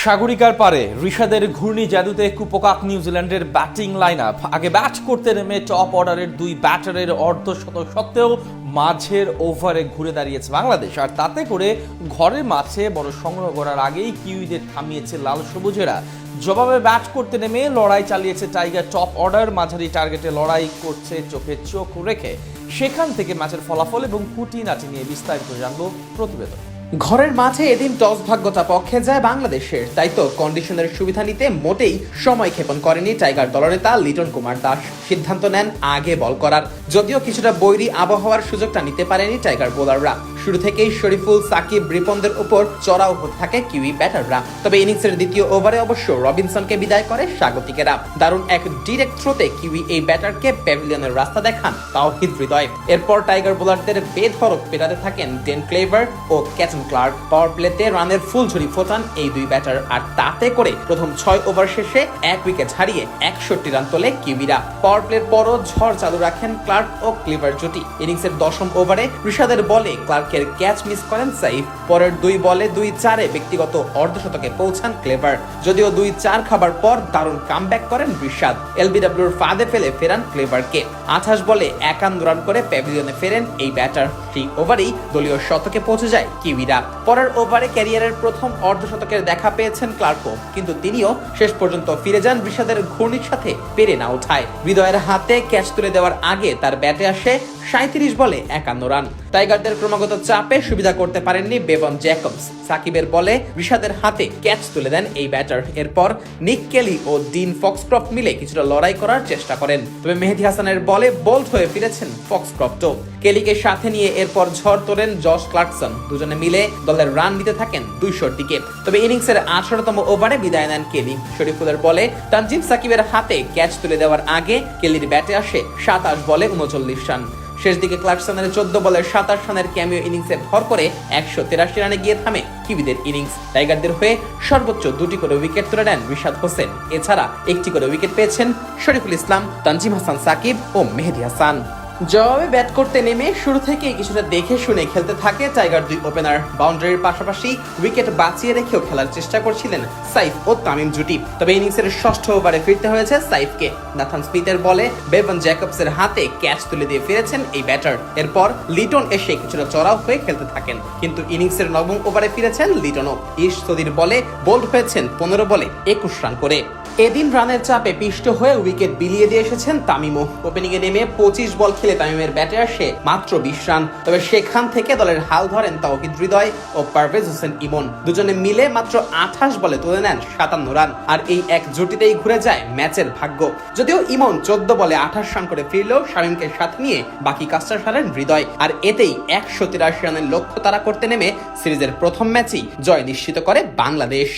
সাগরিকার পারে ঋষাদের ঘূর্ণি জাদুতে কুপোকাক নিউজিল্যান্ডের ব্যাটিং লাইন আপ। আগে ব্যাট করতে নেমে টপ অর্ডারের দুই ব্যাটারের অর্ধশতক সত্ত্বেও মাঝের ওভারে ঘুরে দাঁড়িয়েছে বাংলাদেশ, আর তাতে করে ঘরের মাঠে বড় সংগ্রহ করার আগেই কিউইদের থামিয়েছে লাল সবুজেরা। জবাবে ব্যাট করতে নেমে লড়াই চালিয়েছে টাইগার। টপ অর্ডার মাঝারি টার্গেটে লড়াই করছে চোখে চোখ রেখে। সেখান থেকে ম্যাচের ফলাফল এবং খুঁটিনাটি নিয়ে বিস্তারিত জানবো প্রতিবেদন। ঘরের মাঠে এদিন টস ভাগ্যতা পক্ষে যায় বাংলাদেশের, তাই তো কন্ডিশনের সুবিধা নিতে মোটেই সময় ক্ষেপণ করেনি টাইগার দলনেতা লিটন কুমার দাস। সিদ্ধান্ত নেন আগে বল করার, যদিও কিছুটা বৈরী আবহাওয়ার সুযোগটা নিতে পারেনি টাইগার বোলাররা। শুরু থেকেই শরীফুল, সাকিব, রিপনদের উপর চড়াও হতে থাকে কিউই ব্যাটাররা। তবে ইনিংসের দ্বিতীয় ওভারে অবশ্য রবিনসনকে বিদায় করে স্বাগতিকেরা। দারুণ এক ডিরেক্ট থ্রোতে কিউই এই ব্যাটারকে প্যাভিলিয়নের রাস্তা দেখান তাওহিদ হৃদয়। এরপর টাইগার বোলারদের বেধড়ক পেটাতে থাকেন ডেন ক্লেভার ও ক্যাটন ক্লার্ক। পাওয়ার প্লেতে রানের ফুলঝুরি ফোটান এই দুই ব্যাটার, আর তাতে করে প্রথম 6 ওভার শেষে 1 উইকেট হারিয়ে 61 রান তোলে কিউইরা। পাওয়ার প্লের পরও ঝড় চালু রাখেন ক্লার্ক ও ক্লেভার জুটি। ইনিংসের 10ম ওভারে ঋষাদের বলে ক্লার্কের ক্যাচ মিস করেন সাইফ। পরের 2 বলে 2-4-এ ব্যক্তিগত অর্ধশতকে পৌঁছান ক্লেভার। যদিও 2-4 খাবার পর দারুণ কামব্যাক করেন ঋষাদ। এলবিডব্লিউর ফাঁদে ফেলে ফেরান ক্লেভারকে। 28 বলে 51 রান করে প্যাভিলিয়নে ফেরেন এই ব্যাটার। সেই ওভারেই দলীয় শতকে পৌঁছে যায় কিউইরা। পরের ওভারে ক্যারিয়ারের প্রথম অর্ধশতকের দেখা পেয়েছেন ক্লার্কও, কিন্তু তিনিও শেষ পর্যন্ত ফিরে যান ঋষাদের ঘূর্ণির সাথে পেরে না ওঠায়। হৃদয়ের হাতে ক্যাচ তুলে দেওয়ার আগে তার ব্যাটে আসে 37 বলে 51 রান। টাইগারদের ক্রমাগত চাপে সুবিধা করতে পারেননি বেভন জ্যাকবস। সাকিবের বলে ঋষাদের হাতে ক্যাচ তুলে দেন এই ব্যাটার। এরপর নিক কেলি ও ডিন ফক্সক্রফট মিলে কিছুটা লড়াই করার চেষ্টা করেন, তবে মেহেদী হাসানের বলে বোল্ড হয়ে ফিরেছেন ফক্সক্রফটও। কেলিকে সাথে নিয়ে এরপর ঝড় তোলেন জশ ক্লার্কসন। দুজনে মিলে দলের রান দিতে থাকেন 200-র দিকে। তবে ইনিংসের 18তম ওভারে বিদায় নেন কেলি। শরীফুলের বলে তানজিম সাকিবের হাতে ক্যাচ তুলে দেওয়ার আগে কেলির ব্যাটে আসে 27 বলে 39 রান। শেষ দিকে ক্লার্কসনের 14 বলে 27 রানের ক্যামিও ইনিংসে ভর করে 183 রানে গিয়ে থামে কিউইদের ইনিংস। টাইগারদের হয়ে সর্বোচ্চ 2টি করে উইকেট তুলে নেন রিশাদ হোসেন। এছাড়া 1টি করে উইকেট পেয়েছেন শরীফুল ইসলাম, তানজিম হাসান সাকিব ও মেহেদী হাসান। জবাবে ব্যাট করতে নেমে শুরু থেকেই কিছুটা দেখে শুনে খেলতে থাকে টাইগার দুই ওপেনার। বাউন্ডারির পাশাপাশি উইকেট বাঁচিয়ে রেখেও খেলার চেষ্টা করছিলেন সাইফ ও তামিম জুটি। তবে ইনিংসের 6ষ্ঠ ওভারে ফিরতে হয়েছে সাইফকে। নাথান স্মিথের বলে বেভন জ্যাকবসের হাতে ক্যাচ তুলে দিয়ে ফিরেছেন এই ব্যাটার। এরপর লিটন এসে কিছুটা চড়াও হয়ে খেলতে থাকেন, কিন্তু ইনিংসের 9ম ওভারে ফিরেছেন লিটনও। ইশ সদির বলে বোল্ড হয়েছেন 15 বলে 21 রান করে। এদিন রানের চাপে পিষ্ট হয়ে উইকেট বিলিয়ে দিয়ে এসেছেন তামিমও। ওপেনিং এ নেমে 25 বল খেলে তামিমের ব্যাটে আসে মাত্র 20 রান। তবে সেখান থেকে দলের হাল ধরেন তাওহিদ হৃদয় ও পারভেজ হোসেন ইমন। দুজনে মিলে মাত্র 28 বলে তুলে নেন 57 রান। আর এই এক জুটিতেই ঘুরে যায় ম্যাচের ভাগ্য। যদিও ইমন 14 বলে 28 রান করে ফিরলেও শামীমকে সাথে নিয়ে বাকি কাজটা সারেন হৃদয়। আর এতেই 183 রানের লক্ষ্য তারা করতে নেমে সিরিজের প্রথম ম্যাচেই জয় নিশ্চিত করে বাংলাদেশ।